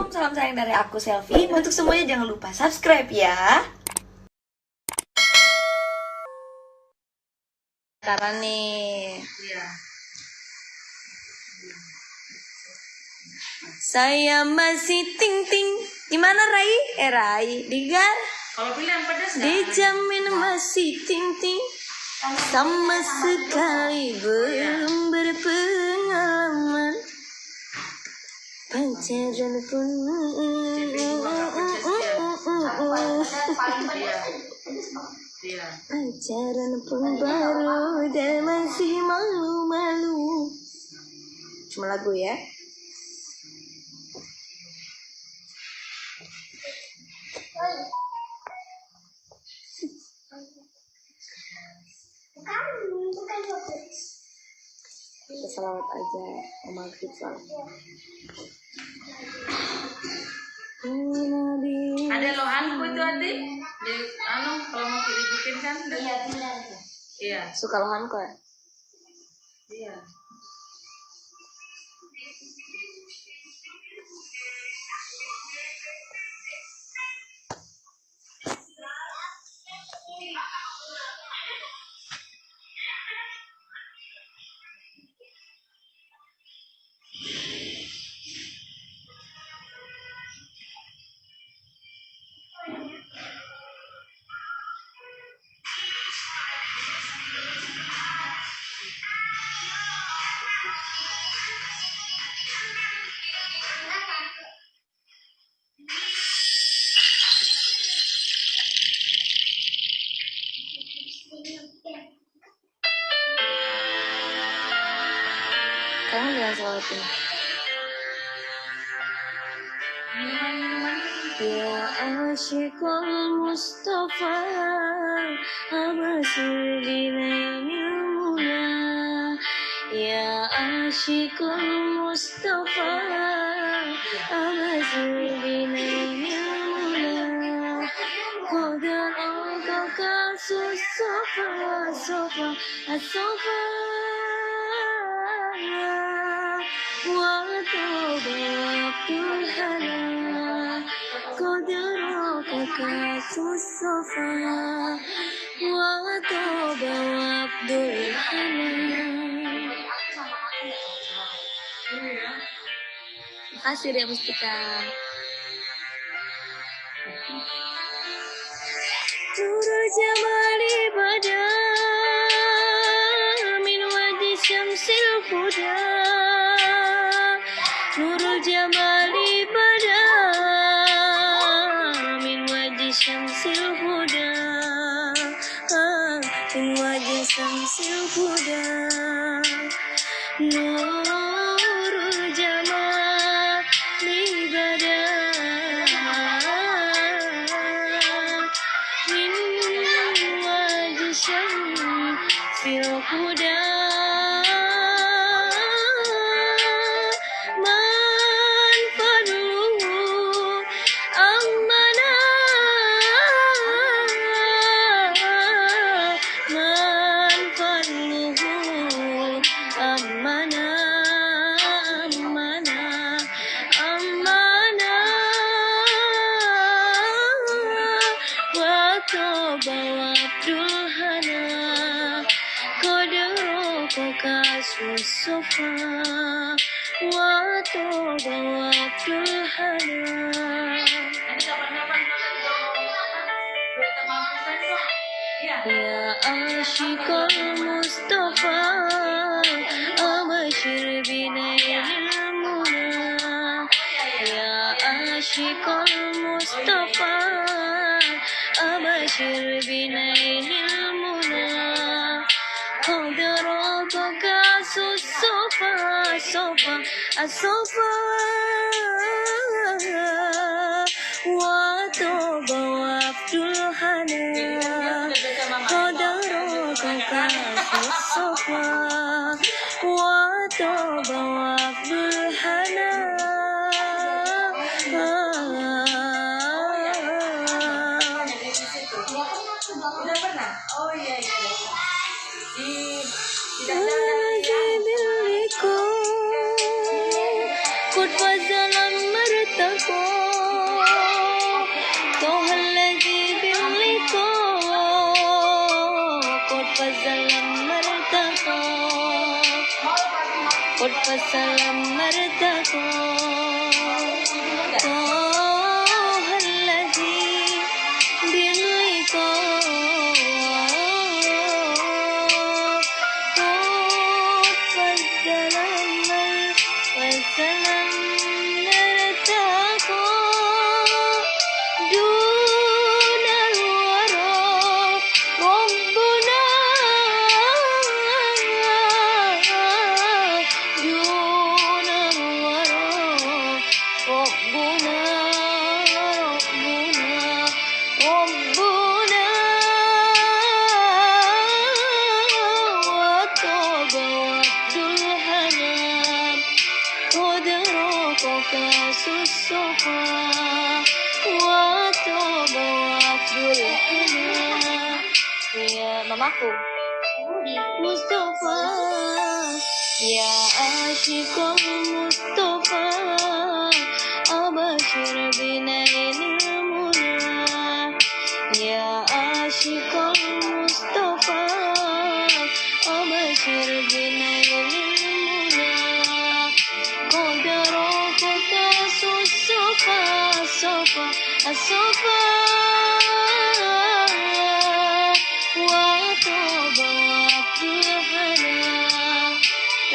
Assalamualaikum, salam sayang dari aku Selfi. Untuk semuanya jangan lupa subscribe ya. Sekarang nih. Saya masih ting-ting. Gimana Rai? Rai, Digar. Kalau pilih yang pedas dijamin masih ting-ting. Sama sekali belum berpengalaman. Pacaran pun pacaran pun baru dan masih malu-malu. Cuma lagu ya. Kita salawat aja maghrib salat. Ada lohanku itu Adi di kalau mau dibikin kan iya Suka lohanku ya? Iya. Kamu jangan salawatin. Ya asyikul Mustafa Abasul binayumuna. Ya asyikul Mustafa Abasul binayumuna. Qadar al-kakasus sofa sofa asofa. Sofa wa toba Abdul Hanan. Makasih Ria Mustika. Nurul jamali bada min wajhi syamsil huda. Nurul jamali bada min wajhi syamsil huda. Min wajhi syamsil huda. Nurul jamali bada min wajhi syamsil huda. Sofa wa toba Abdul Hanan. Ya asyikul Mustafa Abashir binailil muna. Ya asyikul Mustafa Abashir binailil muna. Qadaraka sofa sofa asofa wa toba Abdul Hanan. Qadaraka sofa wa toba Abdul Hanan. Udah pernah? Oh iya. Kut fazalam mertaku قد فسلم مرتكو الذي باللقاء قد فسلم مرتكو دون الورى ربنا دون الورى ربنا وطاب وقت الحنان قد راق كاس الصفا وطاب وقت الحنان يا mamaku Mustafa ya asyikul Mustafa abashir binailil muna ya asyikul Mustafa abashir binailil muna qadaraka kasus sofa sofa sofa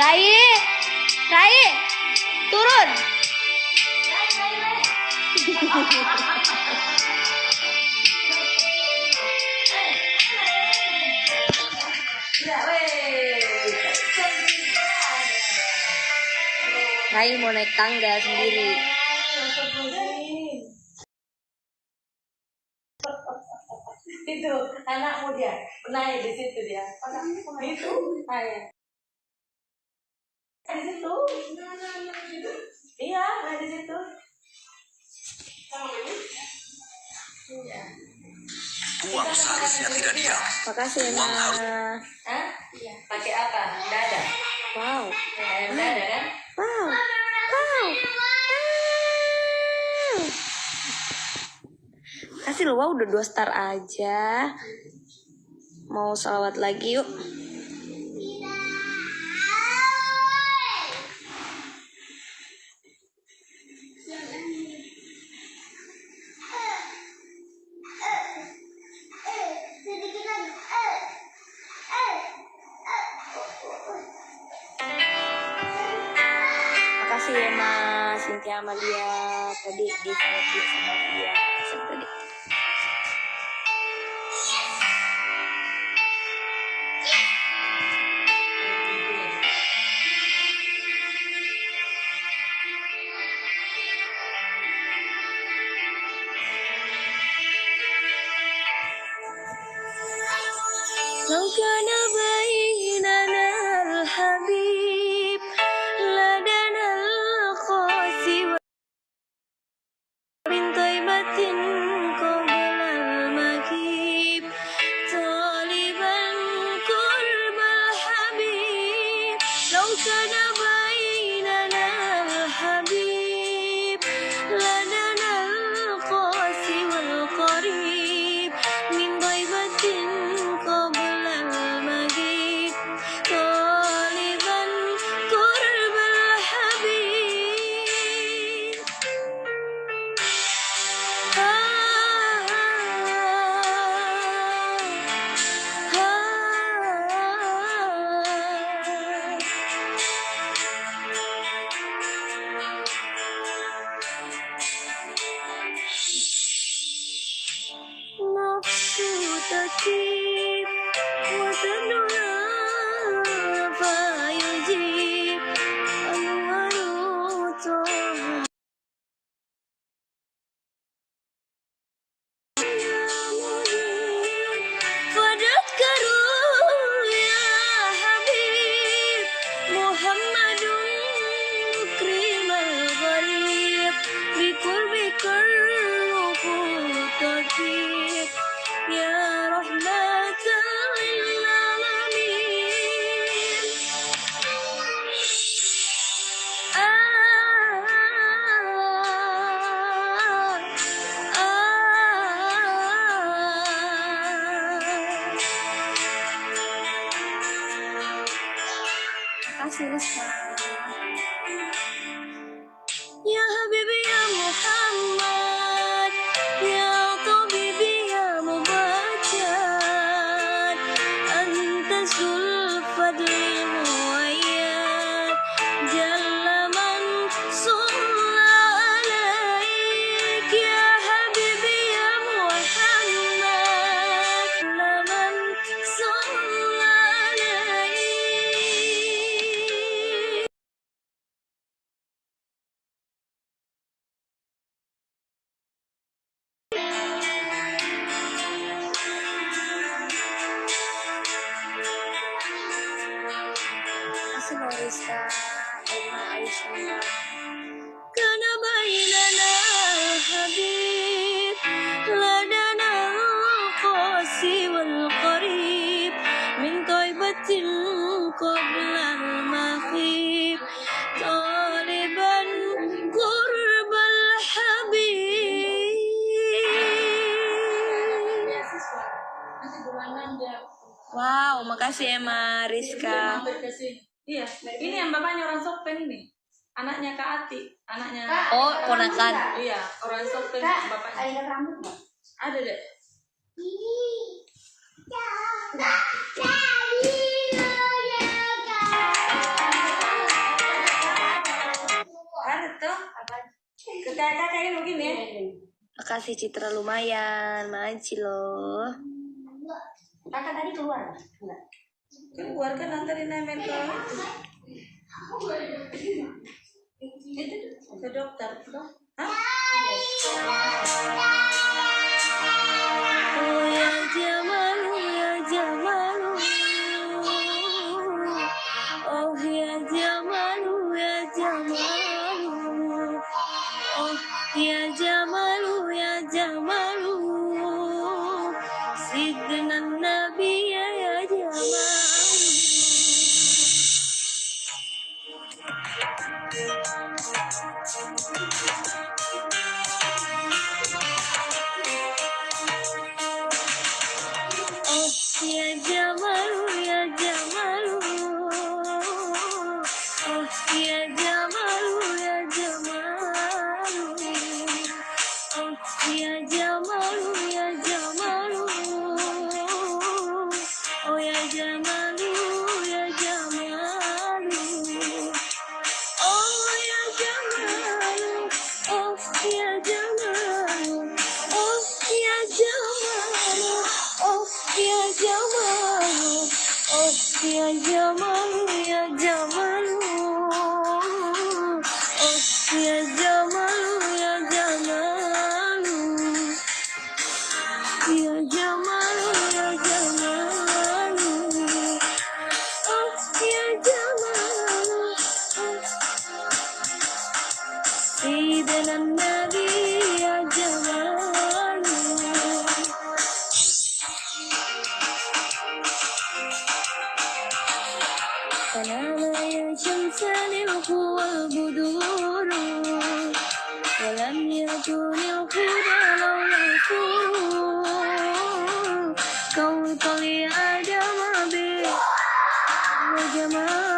Rai, Rai, turun. Rai mau naik tangga sendiri. Itu anakmu dia, naik di situ dia. Itu, naik. Di situ. Iya, naik di situ. Iya. Uang seharusnya tidak diam. Makasih ya, Ma. Hah? Iya. Pakai apa? Dada. Wow. Ayam dada kan? Wow. Kasih lu, udah 2 star aja. Mau salawat lagi yuk. Makasih ya Mas Cynthia Amalia tadi di Selfi sama dia tadi. لو كان بيننا الحبيب لدنا القاسي من طيبة قبل المكيب طالبا قرب الحبيب لو كان بيننا الحبيب لدنا القاسي والقريب من طيبة قبل المجيب طالبا قرب الحبيب نفس تكيب وتدعى فيجيب أنور طه فذكروا يا حبيب محمد مكرم الغريب بقربك الروح تطيب يا رحمة للعالمين Kasih Rizka. Ya Habibi ya Muhammad, ya Tabibi ya Mubajjal, Anta Zulfadli Muayyad, Jalla man Sulla alaik, ya Habibi ya Muhammad, Jalla man Sulla alaik. Kasih Rizka, Emma Aisyah. Kana bainana habib, ladana al-qasi wal-qarib, min taibatin qabla al-maghib, taliban qurbal habib. Wow, makasih Emma Rizka. Iya, ini yang bapaknya orang Sopen ini. Anaknya Kak Ati, anaknya. Oh, ponakan. Iya, orang Sopen bapaknya. Ada ikat rambut nggak? Ada deh. Ada tuh. Kakak ini begini. Makasih Citra lumayan, maji loh. Kakak tadi keluar nggak? Keluar kan nanti nemen ke dokter. Hah? Oh ya Jamalu, ya Jamalu. Oh ya Jamalu, ya Jamalu. Oh ya Jamalu, ya Jamalu. Sidna Nabi ya Jamalu. Oh ya Jamalu, ya Jamalu. Oh ya Jamalu, ya Jamalu. Oh ya Jamalu, ya Jamalu. Oh ya Jamalu, ya Jamalu. Oh ya Jamalu, oh ya Jamalu. Oh ya Jamalu, oh ya Jamalu. Oh ya Jamalu, ya Jamalu. Oh ya Jamalu, ya Jamalu. Ya Jamalu, ya Jamalu. Oh ya Jamalu. Oh Sayyidina Nabi ya Jamalu. فنام يا شمسان القوى البدور ولم يكن الهدى لولا الكون كون طلي آدم به وجمال